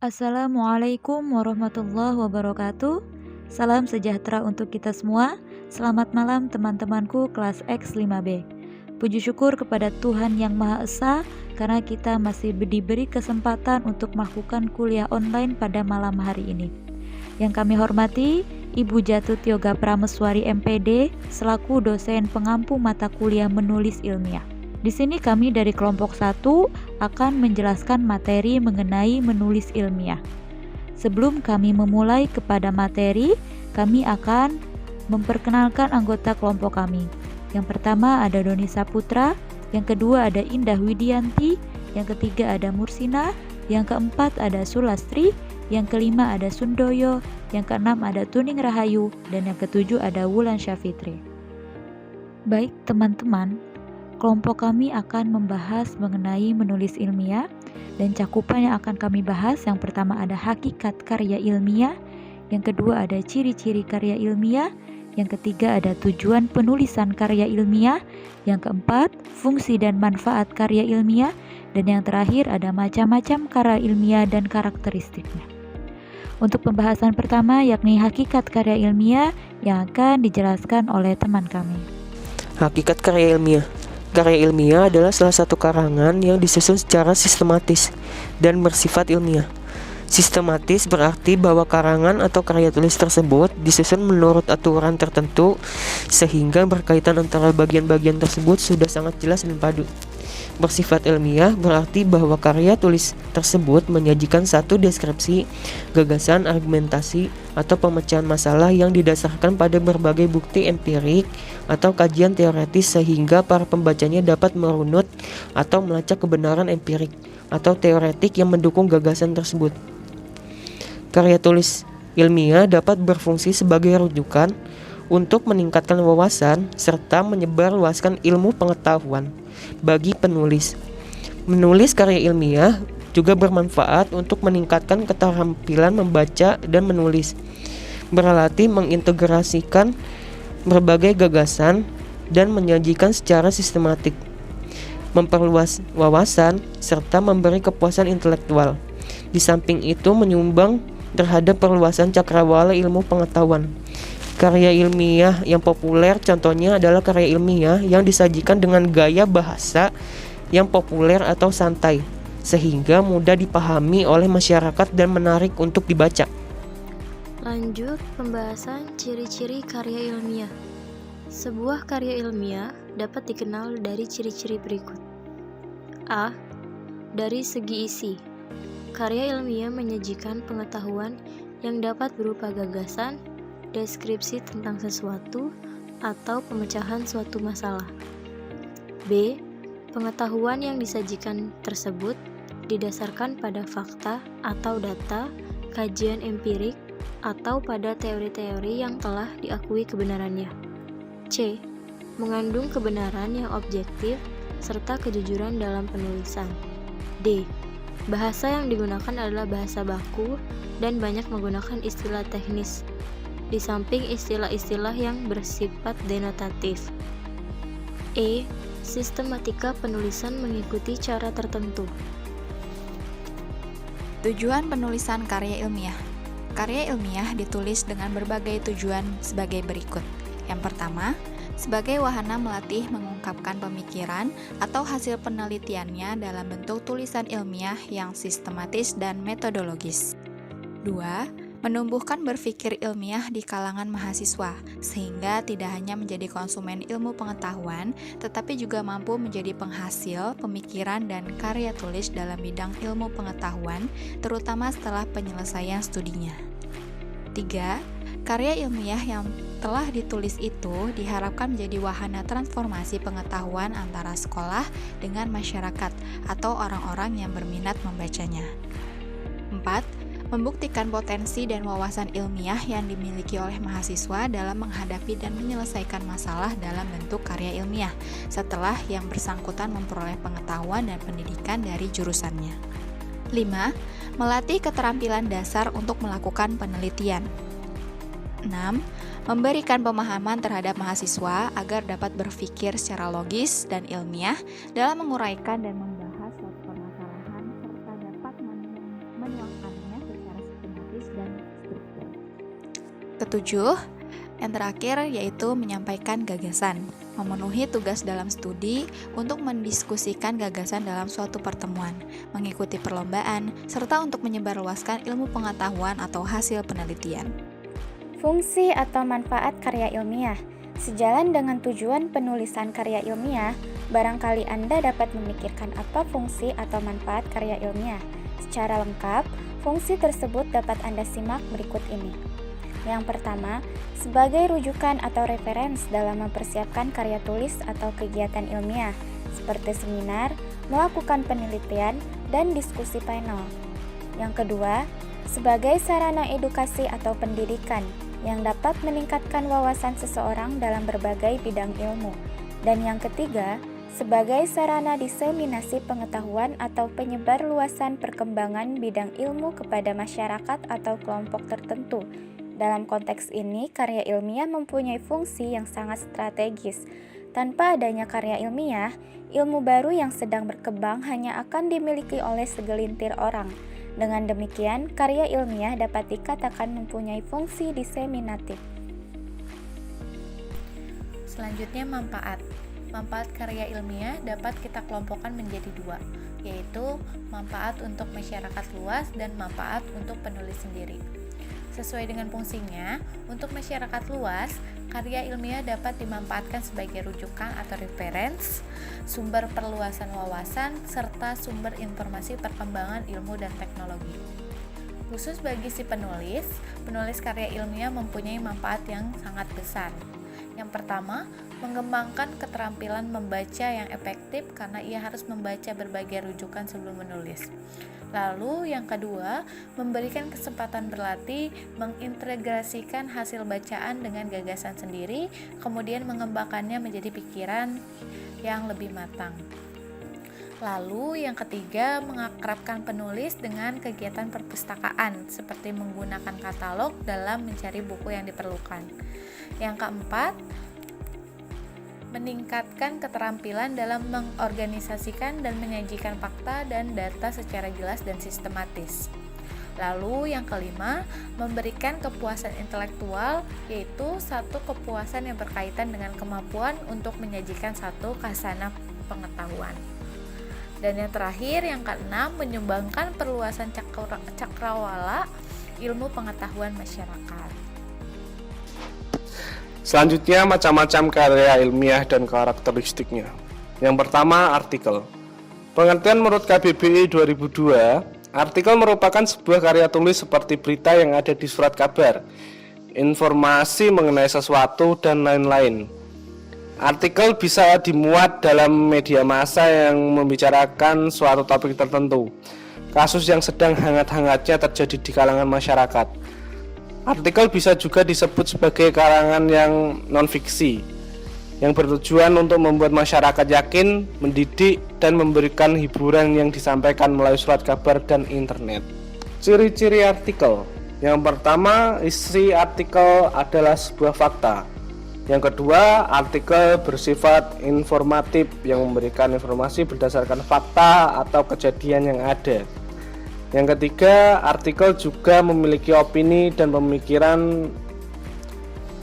Assalamualaikum warahmatullahi wabarakatuh. Salam sejahtera untuk kita semua. Selamat malam teman-temanku kelas X5B. Puji syukur kepada Tuhan Yang Maha Esa karena kita masih diberi kesempatan untuk melakukan kuliah online pada malam hari ini. Yang kami hormati Ibu Jatut Yoga Prameswari MPD selaku dosen pengampu mata kuliah menulis ilmiah. Di sini kami dari kelompok 1 akan menjelaskan materi mengenai menulis ilmiah. Sebelum kami memulai kepada materi, kami akan memperkenalkan anggota kelompok kami. Yang pertama ada Doni Saputra, yang kedua ada Indah Widianti, yang ketiga ada Mursina, yang keempat ada Sulastri, yang kelima ada Sundoyo, yang keenam ada Tuning Rahayu, dan yang ketujuh ada Wulan Syafitri. Baik teman-teman, kelompok kami akan membahas mengenai menulis ilmiah dan cakupan yang akan kami bahas. Yang pertama ada hakikat karya ilmiah, yang kedua ada ciri-ciri karya ilmiah, yang ketiga ada tujuan penulisan karya ilmiah, yang keempat fungsi dan manfaat karya ilmiah, dan yang terakhir ada macam-macam karya ilmiah dan karakteristiknya. Untuk pembahasan pertama yakni hakikat karya ilmiah yang akan dijelaskan oleh teman kami. Hakikat karya ilmiah. Karya ilmiah adalah salah satu karangan yang disusun secara sistematis dan bersifat ilmiah. Sistematis berarti bahwa karangan atau karya tulis tersebut disusun menurut aturan tertentu sehingga berkaitan antara bagian-bagian tersebut sudah sangat jelas dan padu. Bersifat ilmiah berarti bahwa karya tulis tersebut menyajikan satu deskripsi, gagasan, argumentasi, atau pemecahan masalah yang didasarkan pada berbagai bukti empirik atau kajian teoretis sehingga para pembacanya dapat merunut atau melacak kebenaran empirik atau teoretik yang mendukung gagasan tersebut. Karya tulis ilmiah dapat berfungsi sebagai rujukan untuk meningkatkan wawasan serta menyebarluaskan ilmu pengetahuan bagi penulis. Menulis karya ilmiah juga bermanfaat untuk meningkatkan keterampilan membaca dan menulis, berlatih mengintegrasikan berbagai gagasan dan menyajikan secara sistematik, memperluas wawasan serta memberi kepuasan intelektual. Di samping itu menyumbang terhadap perluasan cakrawala ilmu pengetahuan. Karya ilmiah yang populer contohnya adalah karya ilmiah yang disajikan dengan gaya bahasa yang populer atau santai, sehingga mudah dipahami oleh masyarakat dan menarik untuk dibaca. Lanjut pembahasan ciri-ciri karya ilmiah. Sebuah karya ilmiah dapat dikenal dari ciri-ciri berikut. A. Dari segi isi. Karya ilmiah menyajikan pengetahuan yang dapat berupa gagasan, deskripsi tentang sesuatu, atau pemecahan suatu masalah. B. Pengetahuan yang disajikan tersebut didasarkan pada fakta atau data, kajian empirik, atau pada teori-teori yang telah diakui kebenarannya. C. Mengandung kebenaran yang objektif serta kejujuran dalam penulisan. D. Bahasa yang digunakan adalah bahasa baku dan banyak menggunakan istilah teknis, di samping istilah-istilah yang bersifat denotatif. E. Sistematika penulisan mengikuti cara tertentu. Tujuan penulisan karya ilmiah. Karya ilmiah ditulis dengan berbagai tujuan sebagai berikut. Yang pertama, sebagai wahana melatih mengungkapkan pemikiran atau hasil penelitiannya dalam bentuk tulisan ilmiah yang sistematis dan metodologis. 2. Menumbuhkan berpikir ilmiah di kalangan mahasiswa, sehingga tidak hanya menjadi konsumen ilmu pengetahuan, tetapi juga mampu menjadi penghasil pemikiran dan karya tulis dalam bidang ilmu pengetahuan, terutama setelah penyelesaian studinya. 3. Karya ilmiah yang telah ditulis itu diharapkan menjadi wahana transformasi pengetahuan antara sekolah dengan masyarakat atau orang-orang yang berminat membacanya. 4. Membuktikan potensi dan wawasan ilmiah yang dimiliki oleh mahasiswa dalam menghadapi dan menyelesaikan masalah dalam bentuk karya ilmiah setelah yang bersangkutan memperoleh pengetahuan dan pendidikan dari jurusannya. 5. Melatih keterampilan dasar untuk melakukan penelitian. 6. Memberikan pemahaman terhadap mahasiswa agar dapat berpikir secara logis dan ilmiah dalam menguraikan dan membahas suatu permasalahan serta dapat menuangkannya Ketujuh, yang terakhir yaitu menyampaikan gagasan, memenuhi tugas dalam studi untuk mendiskusikan gagasan dalam suatu pertemuan, mengikuti perlombaan, serta untuk menyebarluaskan ilmu pengetahuan atau hasil penelitian. Fungsi atau manfaat karya ilmiah. Sejalan dengan tujuan penulisan karya ilmiah, barangkali Anda dapat memikirkan apa fungsi atau manfaat karya ilmiah. Secara lengkap, fungsi tersebut dapat Anda simak berikut ini. Yang pertama, sebagai rujukan atau referensi dalam mempersiapkan karya tulis atau kegiatan ilmiah, seperti seminar, melakukan penelitian, dan diskusi panel. Yang kedua, sebagai sarana edukasi atau pendidikan, yang dapat meningkatkan wawasan seseorang dalam berbagai bidang ilmu. Dan yang ketiga, sebagai sarana diseminasi pengetahuan atau penyebar luasan perkembangan bidang ilmu kepada masyarakat atau kelompok tertentu. Dalam konteks ini, karya ilmiah mempunyai fungsi yang sangat strategis. Tanpa adanya karya ilmiah, ilmu baru yang sedang berkembang hanya akan dimiliki oleh segelintir orang. Dengan demikian, karya ilmiah dapat dikatakan mempunyai fungsi diseminatif. Selanjutnya, manfaat. Manfaat karya ilmiah dapat kita kelompokkan menjadi dua, yaitu manfaat untuk masyarakat luas dan manfaat untuk penulis sendiri. Sesuai dengan fungsinya, untuk masyarakat luas, karya ilmiah dapat dimanfaatkan sebagai rujukan atau referensi, sumber perluasan wawasan, serta sumber informasi perkembangan ilmu dan teknologi. Khusus bagi si penulis karya ilmiah mempunyai manfaat yang sangat besar. Yang pertama, mengembangkan keterampilan membaca yang efektif karena ia harus membaca berbagai rujukan sebelum menulis. Lalu yang kedua, memberikan kesempatan berlatih, mengintegrasikan hasil bacaan dengan gagasan sendiri, kemudian mengembangkannya menjadi pikiran yang lebih matang. Lalu yang ketiga, mengakrabkan penulis dengan kegiatan perpustakaan, seperti menggunakan katalog dalam mencari buku yang diperlukan. Yang keempat, meningkatkan keterampilan dalam mengorganisasikan dan menyajikan fakta dan data secara jelas dan sistematis. Lalu yang kelima, memberikan kepuasan intelektual, yaitu satu kepuasan yang berkaitan dengan kemampuan untuk menyajikan satu khasanah pengetahuan. Dan yang terakhir, yang keenam, menyumbangkan perluasan cakrawala ilmu pengetahuan masyarakat. Selanjutnya, macam-macam karya ilmiah dan karakteristiknya. Yang pertama, artikel. Pengertian menurut KBBI 2002, artikel merupakan sebuah karya tulis seperti berita yang ada di surat kabar, informasi mengenai sesuatu, dan lain-lain. Artikel bisa dimuat dalam media massa yang membicarakan suatu topik tertentu, kasus yang sedang hangat-hangatnya terjadi di kalangan masyarakat. Artikel bisa juga disebut sebagai karangan yang non-fiksi, yang bertujuan untuk membuat masyarakat yakin, mendidik, dan memberikan hiburan yang disampaikan melalui surat kabar dan internet. Ciri-ciri artikel. Yang pertama, isi artikel adalah sebuah fakta. Yang kedua, artikel bersifat informatif yang memberikan informasi berdasarkan fakta atau kejadian yang ada. Yang ketiga, artikel juga memiliki opini dan pemikiran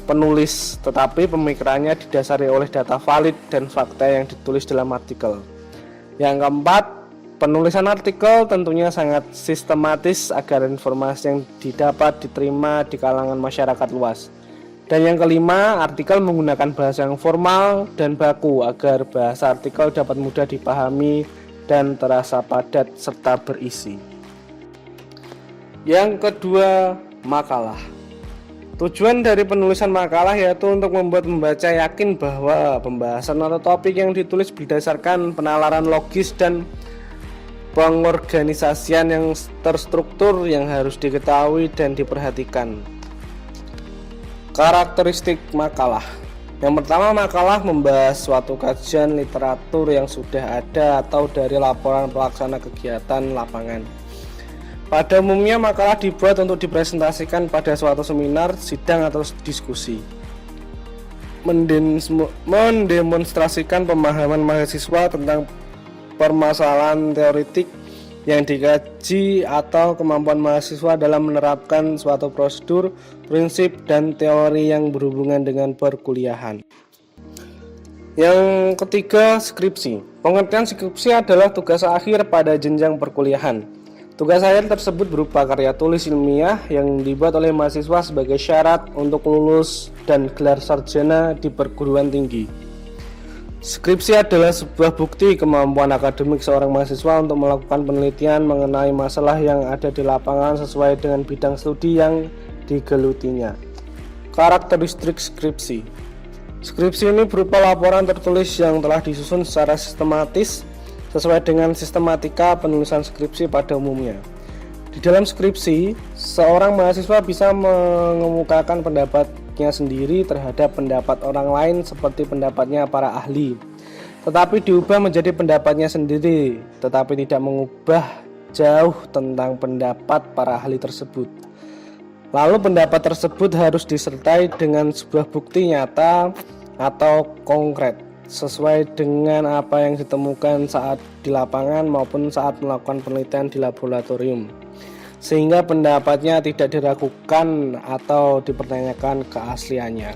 penulis, tetapi pemikirannya didasari oleh data valid dan fakta yang ditulis dalam artikel. Yang keempat, penulisan artikel tentunya sangat sistematis agar informasi yang didapat diterima di kalangan masyarakat luas. Dan yang kelima, artikel menggunakan bahasa yang formal dan baku agar bahasa artikel dapat mudah dipahami dan terasa padat serta berisi. Yang kedua, makalah. Tujuan dari penulisan makalah yaitu untuk membuat pembaca yakin bahwa pembahasan atau topik yang ditulis berdasarkan penalaran logis dan pengorganisasian yang terstruktur yang harus diketahui dan diperhatikan. Karakteristik makalah. Yang pertama, makalah membahas suatu kajian literatur yang sudah ada atau dari laporan pelaksana kegiatan lapangan. Pada umumnya, makalah dibuat untuk dipresentasikan pada suatu seminar, sidang, atau diskusi. Mendemonstrasikan pemahaman mahasiswa tentang permasalahan teoretik yang dikaji atau kemampuan mahasiswa dalam menerapkan suatu prosedur, prinsip, dan teori yang berhubungan dengan perkuliahan. Yang ketiga, skripsi. Pengertian skripsi adalah tugas akhir pada jenjang perkuliahan. Tugas akhir tersebut berupa karya tulis ilmiah yang dibuat oleh mahasiswa sebagai syarat untuk lulus dan gelar sarjana di perguruan tinggi. Skripsi adalah sebuah bukti kemampuan akademik seorang mahasiswa untuk melakukan penelitian mengenai masalah yang ada di lapangan sesuai dengan bidang studi yang digelutinya. Karakteristik skripsi. Skripsi ini berupa laporan tertulis yang telah disusun secara sistematis sesuai dengan sistematika penulisan skripsi pada umumnya. Di dalam skripsi, seorang mahasiswa bisa mengemukakan pendapatnya sendiri terhadap pendapat orang lain seperti pendapatnya para ahli, tetapi diubah menjadi pendapatnya sendiri, tetapi tidak mengubah jauh tentang pendapat para ahli tersebut. Lalu pendapat tersebut harus disertai dengan sebuah bukti nyata atau konkret sesuai dengan apa yang ditemukan saat di lapangan maupun saat melakukan penelitian di laboratorium, sehingga pendapatnya tidak diragukan atau dipertanyakan keasliannya.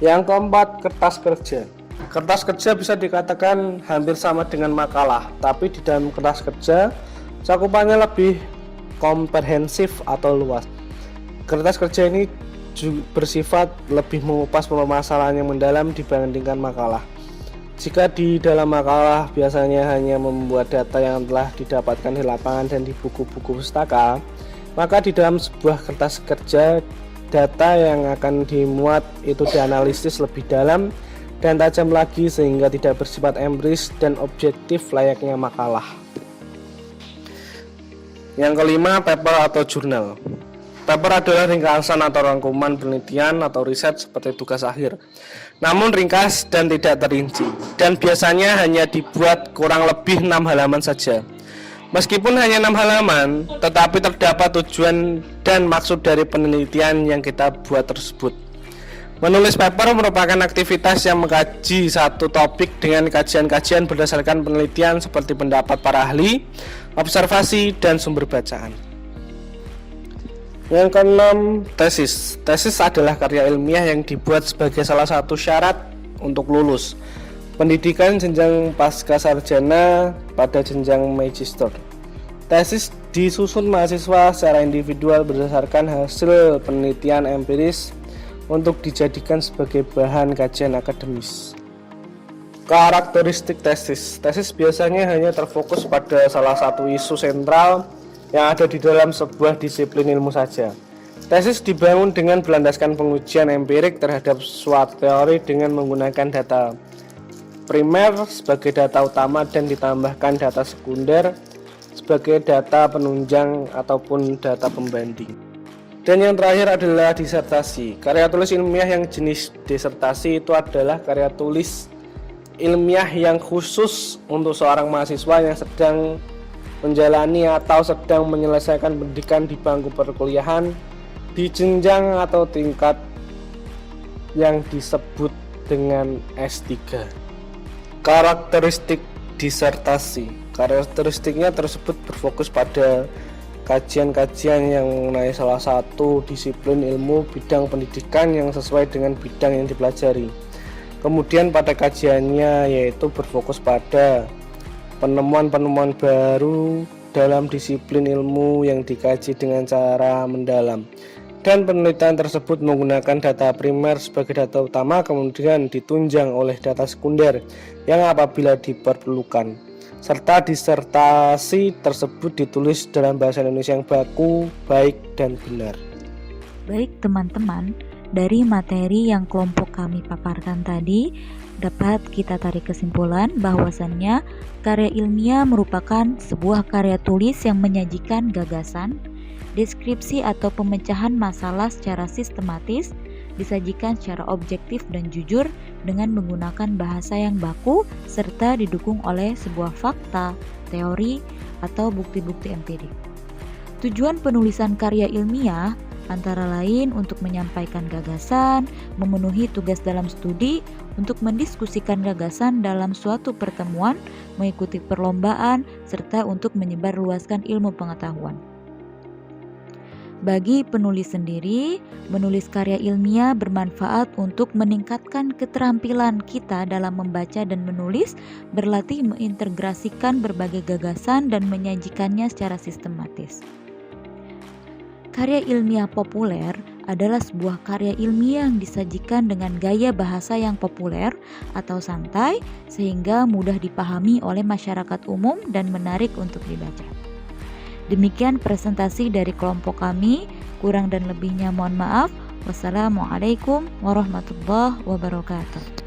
Yang keempat, kertas kerja. Kertas kerja bisa dikatakan hampir sama dengan makalah, tapi di dalam kertas kerja cakupannya lebih komprehensif atau luas. Kertas kerja ini bersifat lebih mengupas permasalahan yang mendalam dibandingkan makalah. Jika di dalam makalah biasanya hanya membuat data yang telah didapatkan di lapangan dan di buku-buku pustaka, maka di dalam sebuah kertas kerja data yang akan dimuat itu dianalisis lebih dalam dan tajam lagi sehingga tidak bersifat empiris dan objektif layaknya makalah. Yang kelima, paper atau jurnal. Paper adalah ringkasan atau rangkuman penelitian atau riset seperti tugas akhir, namun ringkas dan tidak terinci, dan biasanya hanya dibuat kurang lebih 6 halaman saja. Meskipun hanya 6 halaman, tetapi terdapat tujuan dan maksud dari penelitian yang kita buat tersebut. Menulis paper merupakan aktivitas yang mengkaji satu topik dengan kajian-kajian berdasarkan penelitian seperti pendapat para ahli, observasi, dan sumber bacaan. Yang keenam, tesis. Tesis adalah karya ilmiah yang dibuat sebagai salah satu syarat untuk lulus pendidikan jenjang pasca sarjana pada jenjang magister. Tesis disusun mahasiswa secara individual berdasarkan hasil penelitian empiris untuk dijadikan sebagai bahan kajian akademis. Karakteristik tesis. Tesis biasanya hanya terfokus pada salah satu isu sentral yang ada di dalam sebuah disiplin ilmu saja. Tesis dibangun dengan berlandaskan pengujian empirik terhadap suatu teori dengan menggunakan data primer sebagai data utama dan ditambahkan data sekunder sebagai data penunjang ataupun data pembanding. Dan yang terakhir adalah disertasi. Karya tulis ilmiah yang jenis disertasi itu adalah karya tulis ilmiah yang khusus untuk seorang mahasiswa yang sedang menjalani atau sedang menyelesaikan pendidikan di bangku perkuliahan di jenjang atau tingkat yang disebut dengan S3. Karakteristik disertasi. Karakteristiknya tersebut berfokus pada kajian-kajian yang mengenai salah satu disiplin ilmu bidang pendidikan yang sesuai dengan bidang yang dipelajari. Kemudian pada kajiannya yaitu berfokus pada penemuan-penemuan baru dalam disiplin ilmu yang dikaji dengan cara mendalam, dan penelitian tersebut menggunakan data primer sebagai data utama kemudian ditunjang oleh data sekunder yang apabila diperlukan, serta disertasi tersebut ditulis dalam bahasa Indonesia yang baku, baik, dan benar. Baik teman-teman, dari materi yang kelompok kami paparkan tadi, dapat kita tarik kesimpulan bahwasannya karya ilmiah merupakan sebuah karya tulis yang menyajikan gagasan, deskripsi atau pemecahan masalah secara sistematis, disajikan secara objektif dan jujur dengan menggunakan bahasa yang baku serta didukung oleh sebuah fakta, teori, atau bukti-bukti empirik. Tujuan penulisan karya ilmiah antara lain untuk menyampaikan gagasan, memenuhi tugas dalam studi, untuk mendiskusikan gagasan dalam suatu pertemuan, mengikuti perlombaan, serta untuk menyebarluaskan ilmu pengetahuan. Bagi penulis sendiri, menulis karya ilmiah bermanfaat untuk meningkatkan keterampilan kita dalam membaca dan menulis, berlatih mengintegrasikan berbagai gagasan dan menyajikannya secara sistematis. Karya ilmiah populer adalah sebuah karya ilmiah yang disajikan dengan gaya bahasa yang populer atau santai sehingga mudah dipahami oleh masyarakat umum dan menarik untuk dibaca. Demikian presentasi dari kelompok kami, kurang dan lebihnya mohon maaf. Wassalamualaikum warahmatullahi wabarakatuh.